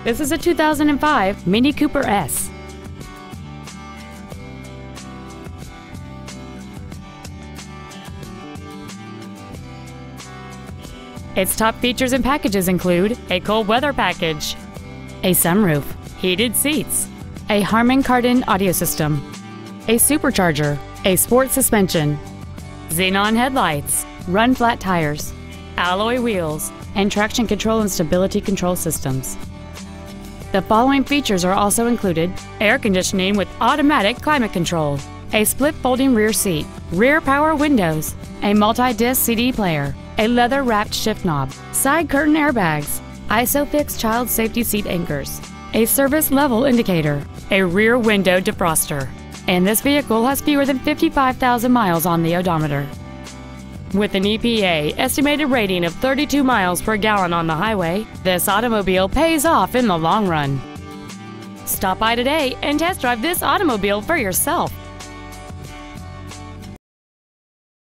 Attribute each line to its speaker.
Speaker 1: This is a 2005 Mini Cooper S. Its top features and packages include a cold weather package, a sunroof, heated seats, a Harman Kardon audio system, a supercharger, a sport suspension, xenon headlights, run flat tires, alloy wheels, and traction control and stability control systems. The following features are also included: air conditioning with automatic climate control, a split folding rear seat, rear power windows, a multi-disc CD player, a leather-wrapped shift knob, side curtain airbags, ISOFIX child safety seat anchors, a service level indicator, a rear window defroster, and this vehicle has fewer than 55,000 miles on the odometer. With an EPA estimated rating of 32 miles per gallon on the highway, this automobile pays off in the long run. Stop by today and test drive this automobile for yourself.